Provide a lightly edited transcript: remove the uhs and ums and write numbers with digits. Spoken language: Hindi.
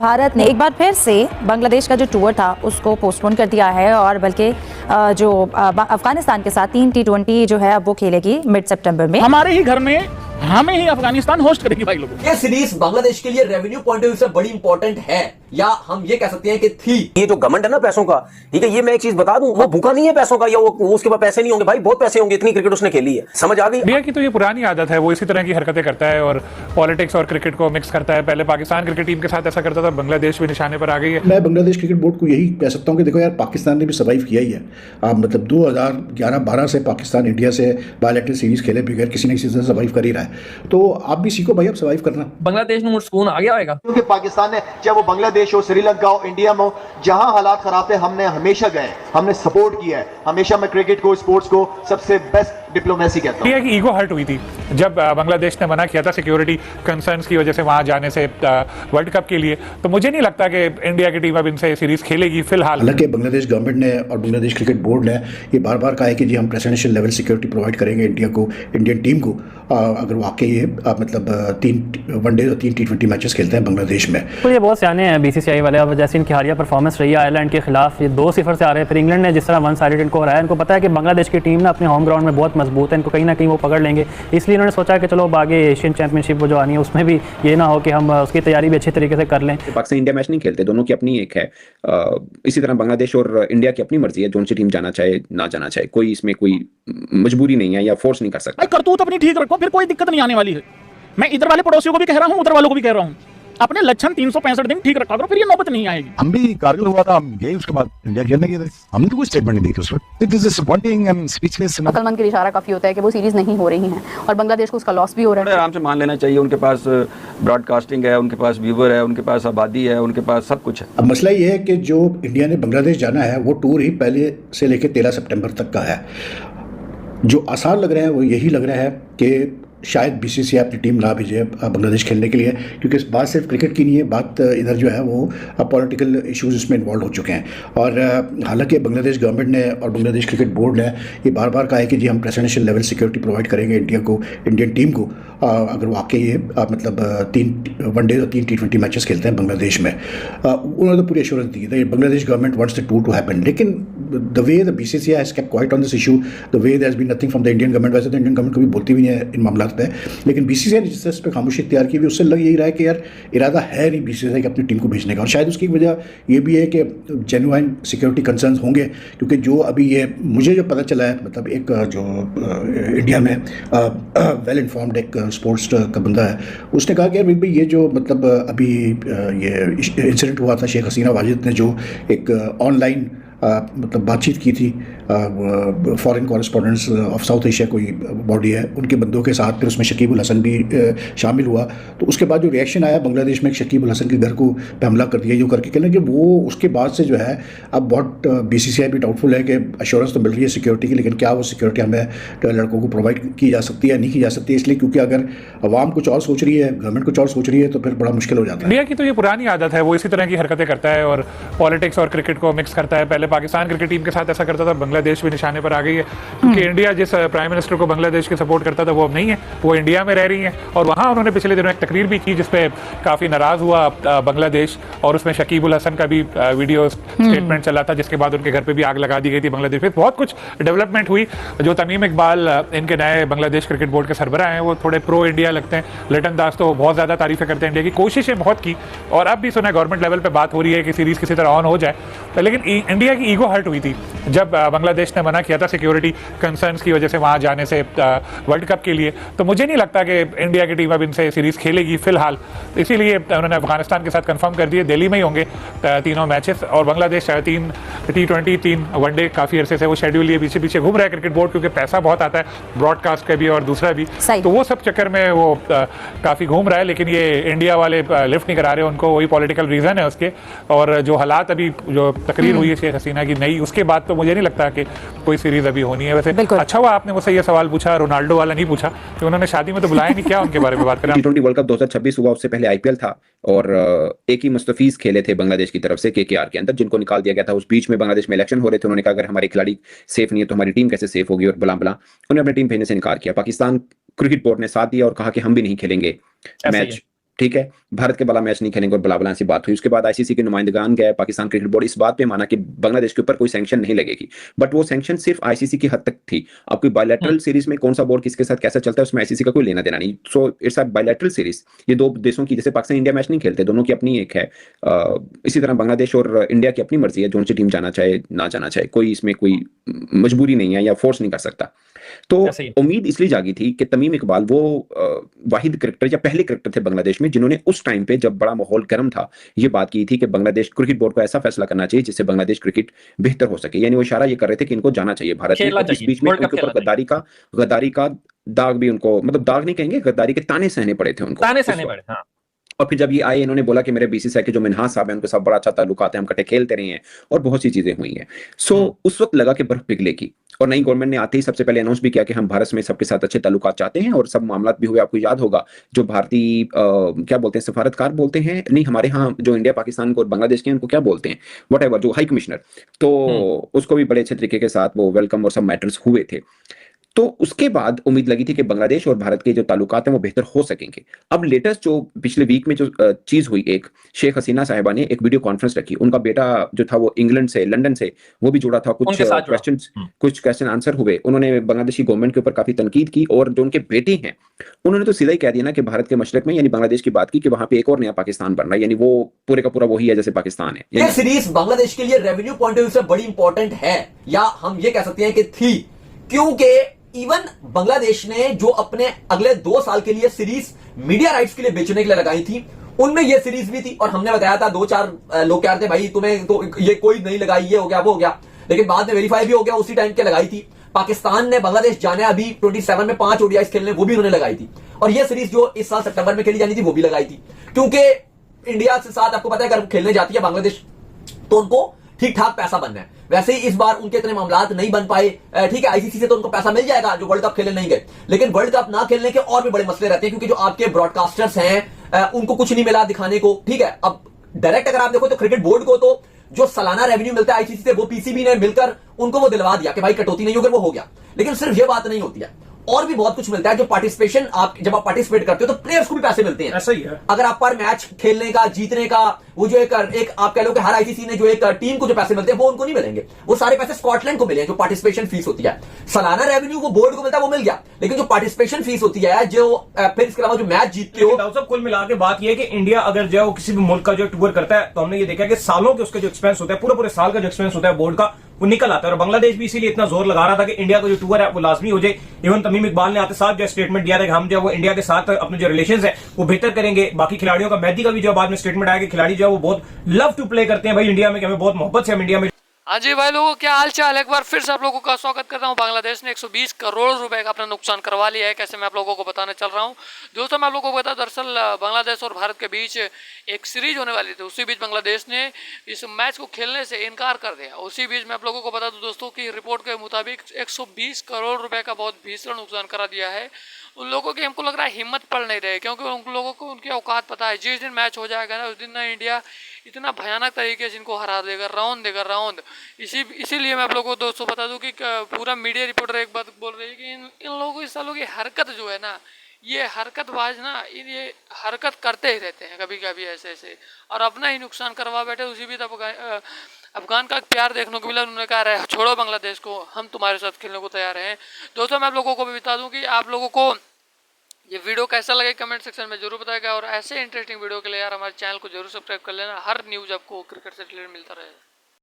भारत ने एक बार फिर से बांग्लादेश का जो टूर था उसको पोस्टपोन कर दिया है और बल्कि जो अफगानिस्तान के साथ 3 T20 जो है अब वो खेलेगी मिड सितंबर में। हमारे ही घर में हमें ही अफगानिस्तान होस्ट करेगी भाई लोगों। ये सीरीज बांग्लादेश के लिए रेवेन्यू पॉइंट ऑफ व्यू से बड़ी इंपॉर्टेंट है, या हम ये कह सकते हैं कि थी। ये जो घमंड है ना पैसों का, ठीक है, ये मैं एक चीज बता दूं, वो भूखा नहीं है पैसों का, या वो उसके पास पैसे नहीं होंगे भाई, बहुत पैसे होंगे, इतनी क्रिकेट उसने खेली है, समझ आ गई। इंडिया की तो ये पुरानी आदत है, वो इसी तरह की हरकतें करता है और पॉलिटिक्स और क्रिकेट को मिक्स करता है। पहले पाकिस्तान क्रिकेट टीम के साथ ऐसा करता था, बांग्लादेश भी निशाने पर आ गई है। मैं बांग्लादेश क्रिकेट बोर्ड को यही कह सकता हूँ कि देखो यार, पाकिस्तान ने भी सर्वाइव किया ही है। मतलब 2011-12 से पाकिस्तान इंडिया से बायलैटरल सीरीज खेले बगैर किसी न किसी से सर्वाइव कर ही रहा है, तो आप भी सीखो भाई, अब सर्वाइव करना। बांग्लादेश में सुकून आ गया होगा, क्योंकि पाकिस्तान ने, चाहे वो बांग्लादेश हो, श्रीलंका हो, इंडिया में हो, जहां हालात खराब थे हमने हमेशा गए, हमने सपोर्ट किया है। हमेशा मैं क्रिकेट को, स्पोर्ट्स को सबसे बेस्ट डिप्लोमेसी कहता हूं। इंडिया की ईगो हर्ट हुई थी जब बांग्लादेश ने मना किया था सिक्योरिटी कंसर्न्स की वजह से वहां जाने से वर्ल्ड कप के लिए। तो मुझे नहीं लगता कि इंडिया की टीम अब इनसे सीरीज खेलेगी फिलहाल। हालांकि बांग्लादेश गवर्नमेंट ने और बांग्लादेश क्रिकेट बोर्ड ने ये बार बार कहा है कि जी हम प्रेसिडेंशियल लेवल सिक्योरिटी प्रोवाइड करेंगे इंडिया को, इंडियन टीम को, अगर वाकई ये मतलब 3 वनडे और 3 T20 मैचेस खेलते हैं बांग्लादेश में। तो ये बहुत सियाने हैं बीसीसीआई वाले। अब जैसे इनकी हालिया परफॉर्मेंस रही है आयरलैंड के खिलाफ, ये 2-0 से आ रहे हैं, फिर इंग्लैंड ने जिस तरह 1 साइडेड इनको हराया, इनको पता है कि बांग्लादेश की टीम ना अपने होम ग्राउंड में बहुत मजबूत है, इनको कहीं ना कहीं वो पकड़ लेंगे। इसलिए इन्होंने सोचा कि चलो अब आगे एशियन चैंपियनशिप जो आनी है उसमें भी ये ना हो कि हम उसकी तैयारी भी अच्छी तरीके से कर लें। पाकिस्तान इंडिया मैच नहीं खेलते, दोनों की अपनी एक है। इसी तरह बांग्लादेश और इंडिया की अपनी मर्जी है, जोन सी टीम जाना चाहे ना जाना चाहे, कोई इसमें कोई मजबूरी नहीं है या फोर्स नहीं कर सकता। करतूत अपनी ठीक रखो, फिर कोई दिक्कत नहीं आने वाली है। मैं इधर वाले पड़ोसियों को भी कह रहा हूँ, उधर वालों को भी कह रहा हूँ, अपने लक्षण 365 दिन ठीक रखा करो, फिर ये नौबत नहीं आएगी। हम भी कारगिल हुआ था, हम गए, उसके बाद इंडिया खेलने गए थे, हमने तो कोई स्टेटमेंट नहीं देखी उस वक्त। It is disappointing and speechless. अकलमंद के लिए इशारा काफी होता है कि वो सीरीज नहीं हो रही हैं और बांग्लादेश को उसका लॉस भी हो रहा है। आराम से मान लेना चाहिए, उनके पास ब्रॉडकास्टिंग है, उनके पास व्यूवर है, उनके पास आबादी है, उनके पास सब कुछ है। अब मसला ये है कि जो इंडिया ने बांग्लादेश जाना है वो टूर ही पहले से लेकर 13 सितंबर तक का है। जो आसार लग रहे हैं वो यही लग रहा है कि शायद बीसीसीआई अपनी टीम ना भेजे बांग्लादेश खेलने के लिए, क्योंकि इस बात सिर्फ क्रिकेट की नहीं है, बात इधर जो है वो पॉलिटिकल इश्यूज इसमें इन्वॉल्व हो चुके हैं। और हालांकि बांग्लादेश गवर्नमेंट ने और बांग्लादेश क्रिकेट बोर्ड ने ये बार बार कहा है कि जी हम प्रेसिडेंशियल लेवल सिक्योरिटी प्रोवाइड करेंगे इंडिया को, इंडियन टीम को, अगर वाकई ये मतलब 3 वनडे और 3 T20 मैचेस खेलते हैं बांग्लादेश में। उन्होंने तो पूरी एश्योरेंस दी है Bangladesh government wants the tour to happen, लेकिन the way the BCCI has kept quiet on this issue, the way there has been nothing from the Indian government. वैसे तो इंडियन गवर्नमेंट कभी बोलती भी नहीं है इन मामलों पे, लेकिन बीसीसीआई ने जिस तरह इस पर खामोशी इख्तियार की, उससे लग यही रहा है कि यार इरादा है नहीं बीसीसीआई की अपनी टीम को भेजने का। और शायद उसकी वजह ये भी है कि जेन्युइन सिक्योरिटी कंसर्न्स होंगे, क्योंकि जो अभी ये मुझे जो पता चला है, मतलब एक जो इंडिया में वेल इन्फॉर्म्ड एक स्पोर्ट्स का बंदा है, उसने कहा कि यार भाई ये जो मतलब अभी ये इंसिडेंट हुआ था, शेख हसीना वाजिद ने जो एक ऑनलाइन मतलब बातचीत की थी foreign correspondents of south Asia कोई बॉडी है उनके बंदों के साथ, फिर उसमें शकीबुल हसन भी शामिल हुआ। तो उसके बाद जो रिएक्शन आया बांग्लादेश में, शकीबुल हसन के घर को पे हमला कर दिया, जो करके कहना कि वो उसके बाद से जो है अब बहुत बीसीसीआई भी डाउटफुल है कि अश्योरेंस तो मिल रही है सिक्योरिटी की, लेकिन क्या वो सिक्योरिटी हमें लड़कों को प्रोवाइड की जा सकती है या नहीं की जा सकती है। इसलिए क्योंकि अगर अवाम कुछ और सोच रही है, गवर्नमेंट कुछ और सोच रही है, तो फिर बड़ा मुश्किल हो जाता है। इंडिया की तो ये पुरानी आदत है, वो इसी तरह की हरकतें करता है और पॉलिटिक्स और क्रिकेट को मिक्स करता है। पहले पाकिस्तान क्रिकेट टीम के साथ ऐसा करता था, बांग्लादेश भी निशाने पर आ गई है, क्योंकि इंडिया जिस प्राइम मिनिस्टर को बांग्लादेश की सपोर्ट करता था वो अब नहीं है, वो इंडिया में रह रही है। और वहाँ उन्होंने पिछले दिनों एक तकरीर भी की जिसपे काफ़ी नाराज़ हुआ बांग्लादेश, और उसमें शकीबुल हसन का भी वीडियो स्टेटमेंट चला था, जिसके बाद उनके घर पे भी आग लगा दी गई थी बांग्लादेश में। बहुत कुछ डेवलपमेंट हुई। जो तमीम इकबाल इनके नए बांग्लादेश क्रिकेट बोर्ड के सरबराह हैं, वो थोड़े प्रो इंडिया लगते हैं। लिटन दास तो बहुत ज़्यादा तारीफें करते हैं, इंडिया की कोशिशें बहुत की, और अब भी सुना गवर्नमेंट लेवल पर बात हो रही है कि सीरीज़ किसी तरह ऑन हो जाए। लेकिन इंडिया की ईगो हर्ट हुई थी जब बांग्लादेश ने मना किया था सिक्योरिटी कंसर्न्स की वजह से वहां जाने से वर्ल्ड कप के लिए। तो मुझे नहीं लगता कि इंडिया की टीम अब इनसे सीरीज खेलेगी फिलहाल, इसीलिए उन्होंने अफगानिस्तान के साथ कंफर्म कर दिए, दिल्ली में ही होंगे तीनों मैचेस। और बांग्लादेश 3 T20 3 वनडे काफ़ी अरसे से वो शेड्यूल लिए पीछे पीछे घूम रहा है क्रिकेट बोर्ड, क्योंकि पैसा बहुत आता है ब्रॉडकास्ट का भी और दूसरा भी, तो वो सब चक्कर में वो काफ़ी घूम रहा है। लेकिन ये इंडिया वाले लिफ्ट नहीं करा रहे, उनको वही पॉलिटिकल रीज़न है उसके। और जो हालात अभी जो तकरीर हुई है शेख हसीना की नई, उसके बाद तो मुझे नहीं लगता कि कोई सीरीज अभी होनी है। वैसे अच्छा हुआ आपने मुझसे ये सवाल पूछा, रोनाल्डो वाला नहीं पूछा, कि उन्होंने शादी में तो बुलाया नहीं, क्या उनके बारे में बात करें। T20 वर्ल्ड कप 2026 हुआ, उससे पहले आईपीएल था, और एक ही मुस्तफीज खेले थे बांग्लादेश की तरफ से केकेआर के अंदर, जिनको निकाल दिया गया था। उस बीच में बांग्लादेश में इलेक्शन हो रहे थे, उन्होंने कहा अगर हमारे खिलाड़ी सेफ नहीं है तो हमारी टीम कैसे सेफ होगी, और बला बला उन्होंने अपनी टीम भेजने से इनकार किया। पाकिस्तान क्रिकेट बोर्ड ने साथ दिया और कहा कि हम भी नहीं खेलेंगे मैच ठीक है, भारत के बला मैच नहीं खेलेंगे और बला सी बात हुई। उसके बाद आईसीसी के नुमाइंदगान गए, पाकिस्तान क्रिकेट बोर्ड इस बात पे माना कि बांग्लादेश के ऊपर कोई सैंक्शन नहीं लगेगी, बट वो सैंक्शन सिर्फ आईसीसी की हद तक थी। अब कोई बायलैटरल सीरीज में कौन सा बोर्ड किसके साथ कैसा चलता है उसमें आईसीसी का कोई लेना देना नहीं। So it's a bilateral series, ये दो देशों की, जैसे पाकिस्तान इंडिया मैच नहीं खेलते, दोनों की अपनी एक है। इसी तरह बांग्लादेश और इंडिया की अपनी मर्जी है, जोन सी टीम जाना चाहे ना जाना चाहे, कोई इसमें कोई मजबूरी नहीं है या फोर्स नहीं कर सकता। तो उम्मीद इसलिए जागी थी कि तमीम इकबाल वो वाहिद क्रिकेटर या पहले क्रिकेटर थे बांग्लादेश में जिन्होंने उस टाइम पे जब बड़ा माहौल गर्म था ये बात की थी कि बांग्लादेश क्रिकेट बोर्ड को ऐसा फैसला करना चाहिए जिससे बांग्लादेश क्रिकेट बेहतर हो सके। यानी वो इशारा ये कर रहे थे कि इनको जाना चाहिए भारत में। इस बीच में उनके ऊपर गद्दारी का दाग भी, उनको मतलब दाग नहीं कहेंगे, गद्दारी के ताने सहने पड़े थे उनको, ताने सहने पड़े। हाँ। और फिर जब ये आए, इन्होंने बोला कि मेरे बीसीसीआई के जो मिनहाज साहब हैं उनके साथ बड़ा अच्छा ताल्लुकात है, हम इकट्ठे खेलते रहे हैं और बहुत सी चीजें हुई हैं। सो उस वक्त लगा कि बर्फ पिघलेगी और नई गवर्नमेंट ने आते ही सबसे पहले अनाउंस भी किया कि हम भारत में सबके साथ अच्छे ताल्लुकात चाहते हैं और सब मामला भी हुए। आपको याद होगा जो भारतीय क्या बोलते हैं, सफारतकार बोलते हैं, नहीं हमारे यहाँ जो इंडिया पाकिस्तान को और बांग्लादेश के हैं उनको क्या बोलते हैं, वट एवर, जो हाई कमिश्नर, तो उसको भी बड़े अच्छे तरीके के साथ वो वेलकम और सब मैटर्स हुए थे। तो उसके बाद उम्मीद लगी थी कि बांग्लादेश और भारत के जो ताल्लुकात हैं वो बेहतर हो सकेंगे। अब लेटेस्ट जो पिछले वीक में जो चीज हुई, एक शेख हसीना साहिबा ने एक वीडियो कॉन्फ्रेंस रखी, उनका बेटा जो था वो इंग्लैंड से, लंदन से, वो भी जुड़ा था, कुछ क्वेश्चन आंसर हुए। उन्होंने बांग्लादेशी गवर्नमेंट के ऊपर काफी तनकीद की और जो उनके बेटे हैं उन्होंने तो सीधा ही कह दिया ना कि भारत के मशरक में यानी बांग्लादेश की बात की कि वहां पे एक और नया पाकिस्तान बन रहा है, यानी वो पूरे का पूरा वही है जैसे पाकिस्तान है। ये सीरीज बांग्लादेश के लिए रेवेन्यू पॉइंट ऑफ व्यू से बड़ी इंपॉर्टेंट है, या हम ये कह सकते हैं कि थी, क्योंकि इवन बांग्लादेश ने जो अपने अगले 2 साल के लिए सीरीज मीडिया राइट्स के लिए बेचने के लिए लगाई थी, उनमें ये सीरीज भी थी। और हमने बताया था, 2-4 लोग कह रहे थे भाई तुम्हें तो ये कोई नहीं लगाई, ये हो गया वो हो गया, लेकिन बाद में वेरीफाई भी हो गया, उसी टाइम के लगाई थी। पाकिस्तान ने बांग्लादेश जाने अभी 27 में 5 ओडीआई खेलने, वो भी उन्होंने लगाई थी। और ये सीरीज जो इस साल सितंबर में खेली जानी थी वो भी लगाई थी, क्योंकि इंडिया के साथ आपको पता है अगर खेलने जाती है बांग्लादेश तो उनको ठीक ठाक पैसा बनना है। वैसे ही इस बार उनके इतने मामलात नहीं बन पाए, ठीक है, आईसीसी से तो उनको पैसा मिल जाएगा जो वर्ल्ड कप खेलने नहीं गए, लेकिन वर्ल्ड कप ना खेलने के और भी बड़े मसले रहते हैं, क्योंकि जो आपके ब्रॉडकास्टर्स हैं उनको कुछ नहीं मिला दिखाने को, ठीक है। अब डायरेक्ट अगर आप देखो तो क्रिकेट बोर्ड को तो जो सालाना रेवेन्यू मिलता है आईसीसी से वो पीसीबी ने मिलकर उनको वो दिलवा दिया कि भाई कटौती नहीं होगी, वो हो गया। लेकिन सिर्फ ये बात नहीं होती है, और भी बहुत कुछ मिलता है। जो पार्टिसिपेशन, आप जब आप पार्टिसिपेट करते हो तो प्लेयर्स को भी पैसे मिलते हैं, ऐसा ही है। अगर आप पर मैच खेलने का, जीतने का, वो जो एक आप कह लो कि हर आईसीसी ने जो एक टीम को जो पैसे मिलते हैं वो उनको नहीं मिलेंगे, वो सारे पैसे स्कॉटलैंड को मिले, जो पार्टिसिपेशन फीस होती है। सालाना रेवेन्यू वो बोर्ड को मिलता है, वो मिल गया, लेकिन जो पार्टिसिपेशन फीस होती है, जो फिर इसके अलावा जो मैच जीतते हो, सब कुल मिला के बात यह है कि इंडिया अगर जो है किसी भी मुल्क का जो टूर करता है तो हमने ये देखा कि सालों के उसके जो एक्सपेंस होता है, पूरे साल का जो एक्सपेंस होता है बोर्ड का, वो निकल आता है। और बांग्लादेश भी इसीलिए इतना जोर लगा रहा था कि इंडिया का जो टूर है वो लाजमी हो जाए। इवन तमीम इकबाल ने आते साथ जो स्टेटमेंट दिया था कि हम जो वो इंडिया के साथ अपने जो रिलेशंस है वो बेहतर करेंगे। बाकी खिलाड़ियों का, मेहदी का भी जो बाद में स्टेटमेंट आया कि खिलाड़ी जो है वो बहुत लव टू प्ले करते हैं भाई इंडिया में, कि हमें बहुत मोहब्बत से हम इंडिया में। हाँ जी भाई लोगों, क्या हाल चाल। एक बार फिर से आप लोगों का स्वागत करता हूँ। बांग्लादेश ने 120 करोड़ रुपए का अपना नुकसान करवा लिया है। कैसे मैं आप लोगों को बताने चल रहा हूँ दोस्तों। मैं आप लोगों को बता, दरअसल बांग्लादेश और भारत के बीच एक सीरीज होने वाली थी, उसी बीच बांग्लादेश ने इस मैच को खेलने से इनकार कर दिया। उसी बीच मैं आप लोगों को बता दूं दोस्तों की रिपोर्ट के मुताबिक 120 करोड़ रुपए का बहुत भीषण नुकसान करा दिया है। उन लोगों की हमको लग रहा है हिम्मत पड़ नहीं रही, क्योंकि उन लोगों को उनकी औकात पता है। जिस दिन मैच हो जाएगा ना उस दिन ना इंडिया इतना भयानक तरीके से इनको हरा देगा, राउंड देगा राउंड। इसीलिए मैं आप लोगों को दोस्तों बता दूं कि पूरा मीडिया रिपोर्टर एक बात बोल रही है कि इन लोगों, इस सालों की हरकत जो है ना, ये हरकतबाज ना, ये हरकत करते ही रहते हैं कभी कभी ऐसे और अपना ही नुकसान करवा बैठे। उसी भी अफगान का प्यार देखने को मिला। उन्होंने कहा छोड़ो बांग्लादेश को, हम तुम्हारे साथ खेलने को तैयार हैं। दोस्तों मैं आप लोगों को भी बता दूं कि आप लोगों को ये वीडियो कैसा लगे कमेंट सेक्शन में जरूर बताएगा, और ऐसे इंटरेस्टिंग वीडियो के लिए यार हमारे चैनल को जरूर सब्सक्राइब कर लेना। हर न्यूज़ आपको क्रिकेट से रिलेटेड मिलता रहेगा।